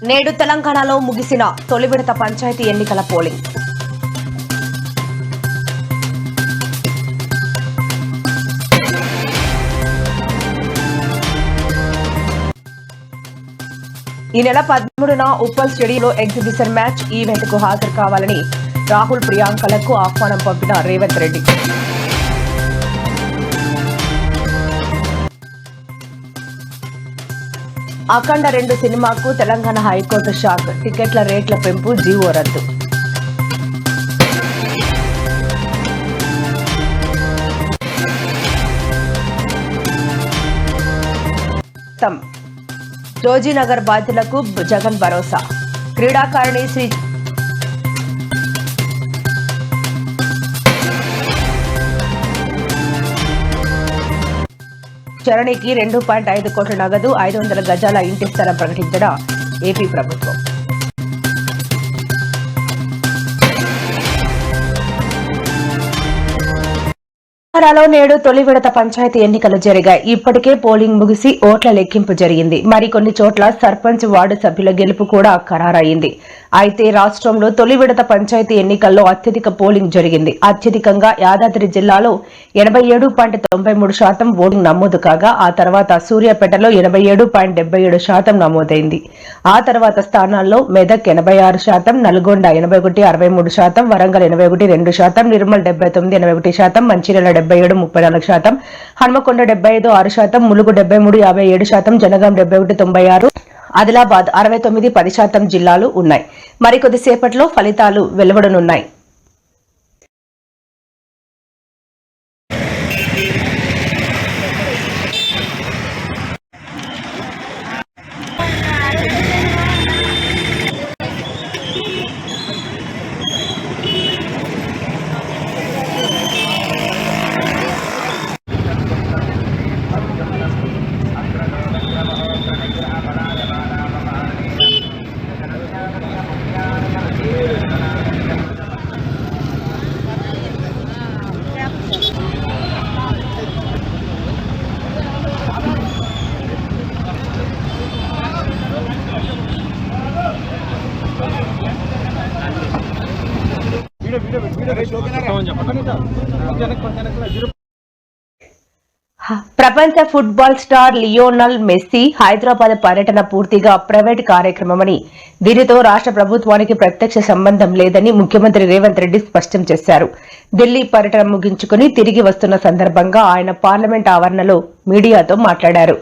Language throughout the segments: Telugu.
నేడు తెలంగాణలో ముగిసిన తొలి విడత పంచాయతీ ఎన్నికల పోలింగ్. ఈ నెల 13న ఉప్పల్ స్టేడియంలో ఎగ్జిబిషన్ మ్యాచ్ ఈవెంట్ కు హాజరు కావాలని రాహుల్ ప్రియాంకలకు ఆహ్వానం పంపిన రేవంత్ రెడ్డి. అఖండ 2 సినిమాకు తెలంగాణ హైకోర్టు షాక్. టికెట్ల రేట్ల పెంపు జీవో రద్దు. జోజీనగర్ బాధితులకు జగన్ భరోసా. క్రీడాకారిణి శ్రీ చరణికి 2.5 కోట్ల నగదు, 500 గజాల ఇంటి స్థలం ప్రకటించిన ఏపీ ప్రభుత్వం. తెలంగాణలో నేడు తొలి విడత పంచాయతీ ఎన్నికలు జరిగాయి. ఇప్పటికే పోలింగ్ ముగిసి ఓట్ల లెక్కింపు జరిగింది. మరికొన్ని చోట్ల సర్పంచ్, వార్డు సభ్యుల గెలుపు కూడా ఖరారయింది. అయితే రాష్ట్రంలో తొలి విడత పంచాయతీ ఎన్నికల్లో అత్యధిక పోలింగ్ జరిగింది. అత్యధికంగా యాదాద్రి జిల్లాలో 87.93% ఓటింగ్ నమోదు కాగా ఆ తర్వాత సూర్యాపేటలో 87.77% నమోదైంది. ఆ తర్వాత స్థానాల్లో మెదక్ 86%, నల్గొండ 81.63%, వరంగల్ 81.2%, నిర్మల్ 79.81%, మంచిర్యాల 77.34%, హన్మకొండ 75.6%, ములుగు 73.57%, జనగాం 71.96%, ఆదిలాబాద్ 69.10% జిల్లాలు ఉన్నాయి. మరికొద్దిసేపట్లో ఫలితాలు వెలువడనున్నాయి. ప్రపంచ football star Lionel Messi Hyderabad పర్యటన పూర్తిగా ప్రైవేట్ కార్యక్రమమని, దీనితో రాష్ట్ర ప్రభుత్వానికి ప్రత్యక్ష సంబంధం లేదని ముఖ్యమంత్రి రేవంత్ రెడ్డి స్పష్టం చేశారు. ఢిల్లీ పర్యటన ముగించుకుని తిరిగి వస్తున్న సందర్భంగా ఆయన పార్లమెంట్ ఆవరణలో మీడియాతో మాట్లాడారు.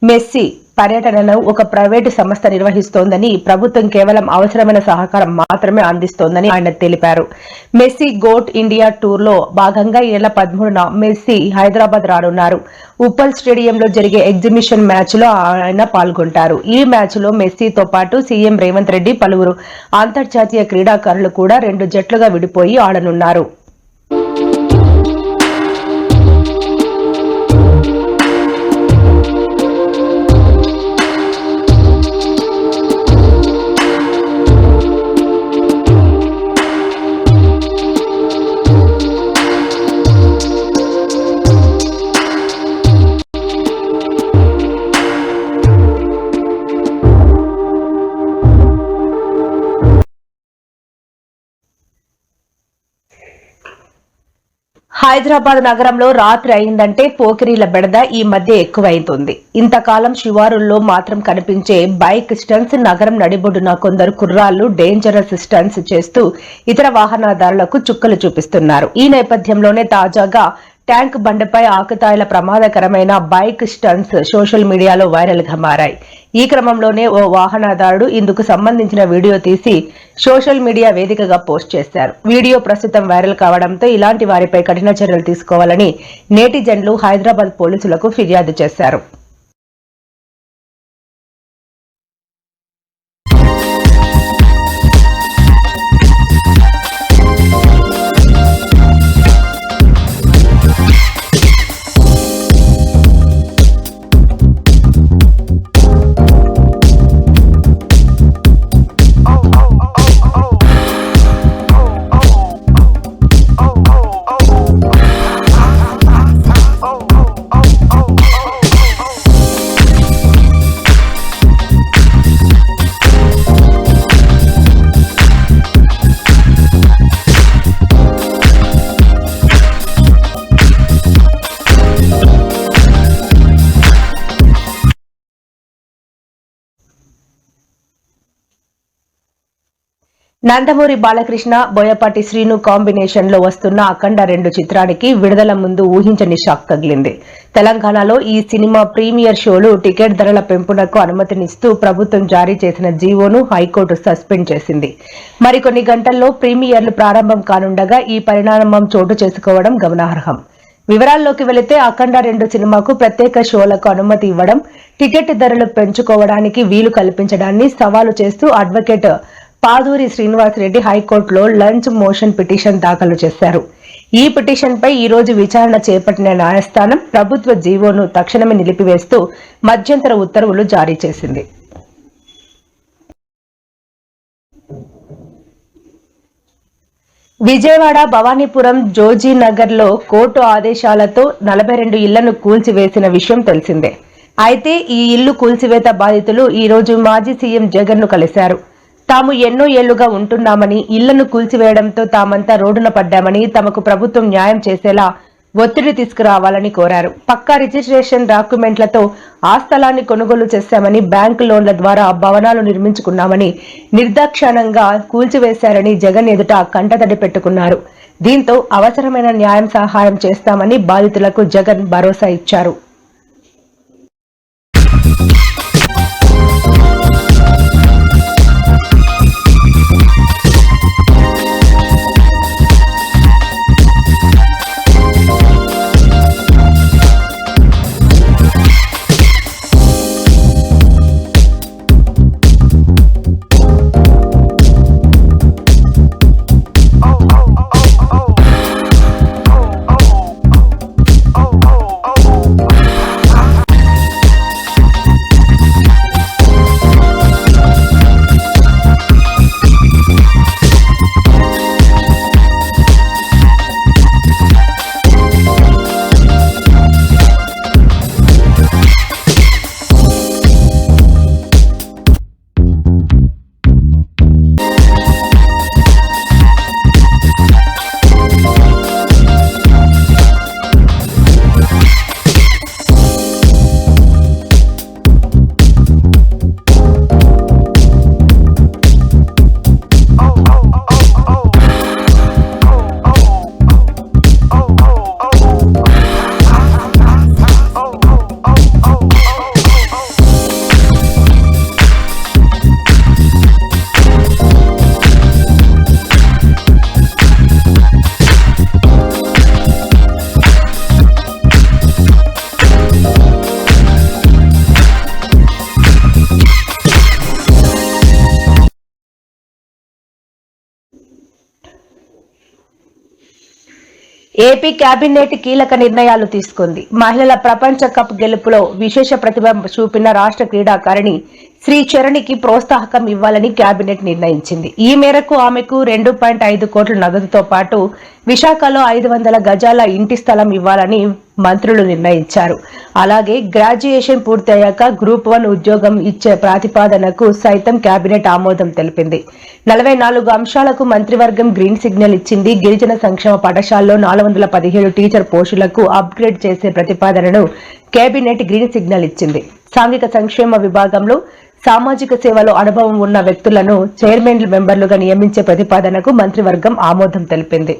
మెస్సీ పర్యటనను ఒక ప్రైవేటు సంస్థ నిర్వహిస్తోందని, ప్రభుత్వం కేవలం అవసరమైన సహకారం మాత్రమే అందిస్తోందని ఆయన తెలిపారు. మెస్సీ గోట్ ఇండియా టూర్ లో భాగంగా ఈ నెల 13న మెస్సీ హైదరాబాద్ రానున్నారు. ఉప్పల్ స్టేడియంలో జరిగే ఎగ్జిబిషన్ మ్యాచ్ లో ఆయన పాల్గొంటారు. ఈ మ్యాచ్ లో మెస్సీతో పాటు సీఎం రేవంత్ రెడ్డి, పలువురు అంతర్జాతీయ క్రీడాకారులు కూడా 2 జట్లుగా విడిపోయి ఆడనున్నారు. హైదరాబాద్ నగరంలో రాత్రి అయిందంటే పోకిరీల బెడద ఈ మధ్య ఎక్కువైంది. ఇంతకాలం శివారుల్లో మాత్రం కనిపించే బైక్ స్టంట్స్ నగరం నడిబొడ్డున కొందరు కుర్రాళ్లు డేంజరస్ స్టంట్స్ చేస్తూ ఇతర వాహనదారులకు చుక్కలు చూపిస్తున్నారు. ఈ నేపథ్యంలోనే తాజాగా ట్యాంక్ బండపై ఆకుతాయిల ప్రమాదకరమైన బైక్ స్టంట్స్ సోషల్ మీడియాలో వైరల్ గా మారాయి. ఈ క్రమంలోనే ఓ వాహనదారుడు ఇందుకు సంబంధించిన వీడియో తీసి సోషల్ మీడియా వేదికగా పోస్ట్ చేశారు. వీడియో ప్రస్తుతం వైరల్ కావడంతో ఇలాంటి వారిపై కఠిన చర్యలు తీసుకోవాలని నెటిజన్లు హైదరాబాద్ పోలీసులకు ఫిర్యాదు చేశారు. నందమూరి బాలకృష్ణ, బోయపాటి శ్రీను కాంబినేషన్ లో వస్తున్న అఖండ 2 చిత్రానికి విడుదల ముందు ఊహించని షాక్ తగిలింది. తెలంగాణలో ఈ సినిమా ప్రీమియర్ షోలు టికెట్ ధరల పెంపునకు అనుమతినిస్తూ ప్రభుత్వం జారీ చేసిన జీవోను హైకోర్టు సస్పెండ్ చేసింది. మరికొన్ని గంటల్లో ప్రీమియర్లు ప్రారంభం కానుండగా ఈ పరిణామం చోటు చేసుకోవడం గమనార్హం. వివరాల్లోకి వెళితే అఖండ 2 సినిమాకు ప్రత్యేక షోలకు అనుమతి ఇవ్వడం, టికెట్ ధరలు పెంచుకోవడానికి వీలు కల్పించడాన్ని సవాలు చేస్తూ అడ్వకేట్ పాదూరి శ్రీనివాసరెడ్డి హైకోర్టులో లంచ్ మోషన్ పిటిషన్ దాఖలు చేశారు. ఈ పిటిషన్పై ఈ రోజు విచారణ చేపట్టిన న్యాయస్థానం ప్రభుత్వ జీవోను తక్షణమే నిలిపివేస్తూ మధ్యంతర ఉత్తర్వులు జారీ చేసింది. విజయవాడ భవానీపురం జోజీనగర్ లో కోర్టు ఆదేశాలతో 42 ఇళ్లను కూల్చివేసిన విషయం తెలిసిందే. అయితే ఈ ఇల్లు కూల్చివేత బాధితులు ఈ రోజు మాజీ సీఎం జగన్ ను కలిశారు. తాము ఎన్నో ఏళ్లుగా ఉంటున్నామని, ఇళ్లను కూల్చివేయడంతో తామంతా రోడ్డున పడ్డామని, తమకు ప్రభుత్వం న్యాయం చేసేలా ఒత్తిడి తీసుకురావాలని కోరారు. పక్కా రిజిస్ట్రేషన్ డాక్యుమెంట్లతో ఆ స్థలాన్ని కొనుగోలు చేశామని, బ్యాంకు లోన్ల ద్వారా భవనాలు నిర్మించుకున్నామని నిర్దాక్షిణ్యంగా కూల్చివేశారని జగన్ ఎదుట కంటతడి పెట్టుకున్నారు. దీంతో అవసరమైన న్యాయం సహాయం చేస్తామని బాధితులకు జగన్ భరోసా ఇచ్చారు. ఏపీ కేబినెట్ కీలక నిర్ణయాలు తీసుకుంది. మహిళల ప్రపంచ కప్ గెలుపులో విశేష ప్రతిభ చూపిన రాష్ట్ర క్రీడాకారిణి శ్రీ చరణికి ప్రోత్సాహకం ఇవ్వాలని కేబినెట్ నిర్ణయించింది. ఈ మేరకు ఆమెకు 2.5 కోట్ల నగదుతో పాటు విశాఖలో 500 గజాల ఇంటి స్థలం ఇవ్వాలని మంత్రులు నిర్ణయించారు. అలాగే గ్రాడ్యుయేషన్ పూర్తయ్యాక గ్రూప్ 1 ఉద్యోగం ఇచ్చే ప్రతిపాదనకు సైతం కేబినెట్ ఆమోదం తెలిపింది. 44 అంశాలకు మంత్రివర్గం గ్రీన్ సిగ్నల్ ఇచ్చింది. గిరిజన సంక్షేమ పాఠశాలలో 417 టీచర్ పోస్టులకు అప్గ్రేడ్ చేసే ప్రతిపాదనను కేబినెట్ గ్రీన్ సిగ్నల్ ఇచ్చింది. సాంఘిక సంక్షేమ విభాగంలో సామాజిక సేవలో అనుభవం ఉన్న వ్యక్తులను చైర్మన్ మెంబర్లుగా నియమించే ప్రతిపాదనకు మంత్రివర్గం ఆమోదం తెలిపింది.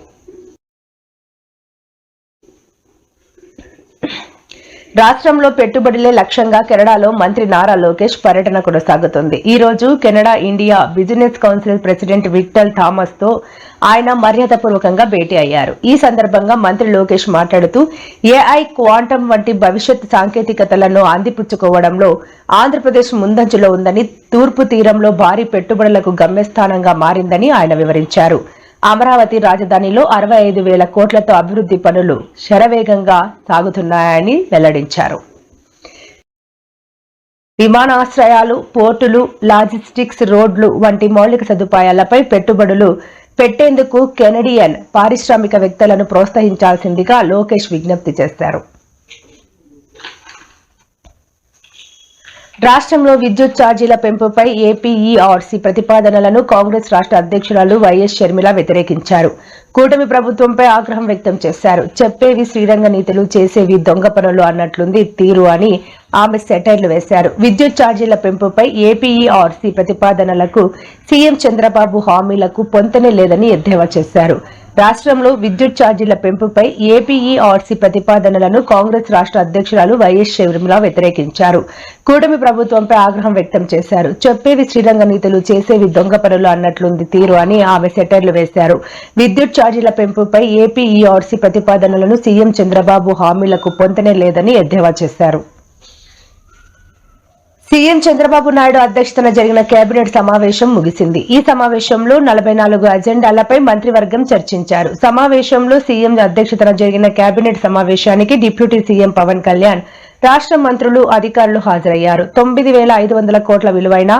రాష్ట్రంలో పెట్టుబడులే లక్ష్యంగా కెనడాలో మంత్రి నారా లోకేష్ పర్యటన కొనసాగుతుంది. ఈ రోజు Canada India business council president Victor Thomas తో ఆయన మర్యాదపూర్వకంగా భేటీ అయ్యారు. ఈ సందర్భంగా మంత్రి లోకేష్ మాట్లాడుతూ ఏఐ, క్వాంటం వంటి భవిష్యత్ సాంకేతికతలను అందిపుచ్చుకోవడంలో ఆంధ్రప్రదేశ్ ముందంజలో ఉందని, తూర్పు తీరంలో భారీ పెట్టుబడులకు గమ్యస్థానంగా మారిందని ఆయన వివరించారు. అమరావతి రాజధానిలో 65,000 కోట్లతో అభివృద్ధి పనులు శరవేగంగా సాగుతున్నాయని వెల్లడించారు. విమానాశ్రయాలు, పోర్టులు, లాజిస్టిక్స్, రోడ్లు వంటి మౌలిక సదుపాయాలపై పెట్టుబడులు పెట్టేందుకు కెనడియన్ పారిశ్రామికవేత్తలను ప్రోత్సహించాల్సిందిగా లోకేష్ విజ్ఞప్తి చేశారు. రాష్ట్రంలో విద్యుత్ ఛార్జీల పెంపుపై ఏపీఈఆర్సీ ప్రతిపాదనలను కాంగ్రెస్ రాష్ట్ర అధ్యక్షురాలు వైఎస్ షర్మిల వ్యతిరేకించారు. కూటమి ప్రభుత్వంపై ఆగ్రహం వ్యక్తం చేశారు. చెప్పేవి శ్రీరంగ నీతులు, చేసేవి దొంగ పనులు అన్నట్లుంది తీరు అని ఆమె సెటైర్లు వేశారు. విద్యుత్ ఛార్జీల పెంపుపై ఏపీఈఆర్సీ ప్రతిపాదనలకు సీఎం చంద్రబాబు హామీలకు పొంతనే లేదని ఎద్దేవా చేశారు. రాష్ట్రంలో విద్యుత్ ఛార్జీల పెంపుపై ఏపీఈఆర్సీ ప్రతిపాదనలను కాంగ్రెస్ రాష్ట్ర అధ్యక్షురాలు వైఎస్ షర్మిల వ్యతిరేకించారు. కూటమి ప్రభుత్వంపై ఆగ్రహం వ్యక్తం చేశారు. చెప్పేవి శ్రీరంగ నీతులు, చేసేవి దొంగ పనులు అన్నట్లుంది తీరు అని ఆమె సెటైర్లు వేశారు. విద్యుత్ ఛార్జీల పెంపుపై ఏపీఈఆర్సీ ప్రతిపాదనలను సీఎం చంద్రబాబు హామీలకు పొంతనే లేదని ఎద్దేవా చేశారు. సీఎం చంద్రబాబు నాయుడు అధ్యక్షతన జరిగిన కేబినెట్ సమావేశం ముగిసింది. ఈ సమావేశంలో 44 అజెండాలపై మంత్రివర్గం చర్చించారు. సమావేశంలో సీఎం అధ్యక్షతన జరిగిన కేబినెట్ సమావేశానికి డిప్యూటీ సీఎం పవన్ కళ్యాణ్, రాష్ట్ర మంత్రులు, అధికారులు హాజరయ్యారు. 9,500 కోట్ల విలువైన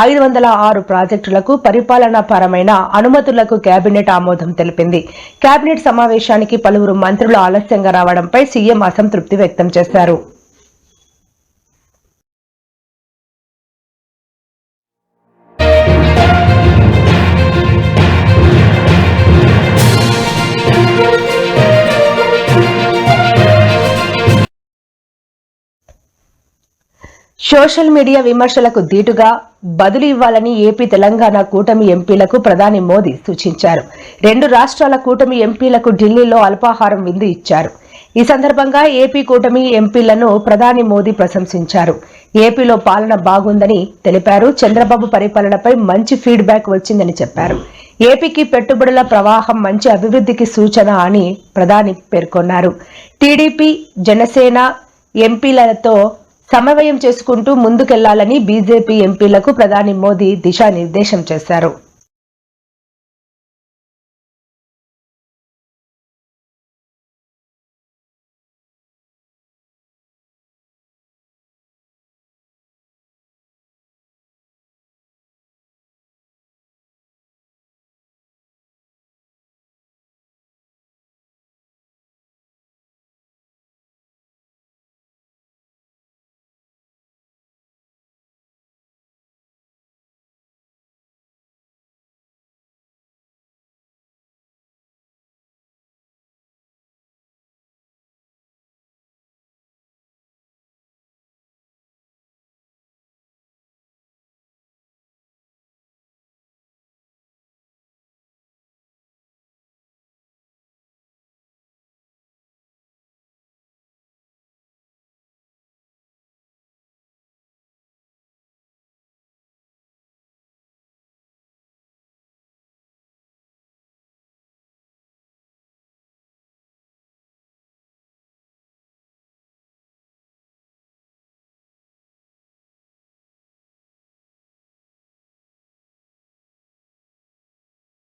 506 ప్రాజెక్టులకు పరిపాలనాపరమైన అనుమతులకు కేబినెట్ ఆమోదం తెలిపింది. కేబినెట్ సమావేశానికి పలువురు మంత్రులు ఆలస్యంగా రావడంపై సీఎం అసంతృప్తి వ్యక్తం చేశారు. సోషల్ మీడియా విమర్శలకు ధీటుగా బదులు ఇవ్వాలని ఏపీ, తెలంగాణ కూటమి ఎంపీలకు ప్రధాని మోదీ సూచించారు. 2 రాష్ట్రాల కూటమి ఎంపీలకు ఢిల్లీలో అల్పాహారం విందు ఇచ్చారు. ఈ సందర్భంగా ఏపీ కూటమి ఎంపీలను ప్రధాని మోదీ ప్రశంసించారు. ఏపీలో పాలన బాగుందని తెలిపారు. చంద్రబాబు పరిపాలనపై మంచి ఫీడ్బ్యాక్ వచ్చిందని చెప్పారు. ఏపీకి పెట్టుబడుల ప్రవాహం మంచి అభివృద్ధికి సూచన అని ప్రధాని పేర్కొన్నారు. టీడీపీ, జనసేన ఎంపీలతో సమన్వయం చేసుకుంటూ ముందుకెళ్లాలని బీజేపీ ఎంపీలకు ప్రధాని మోదీ దిశానిర్దేశం చేశారు.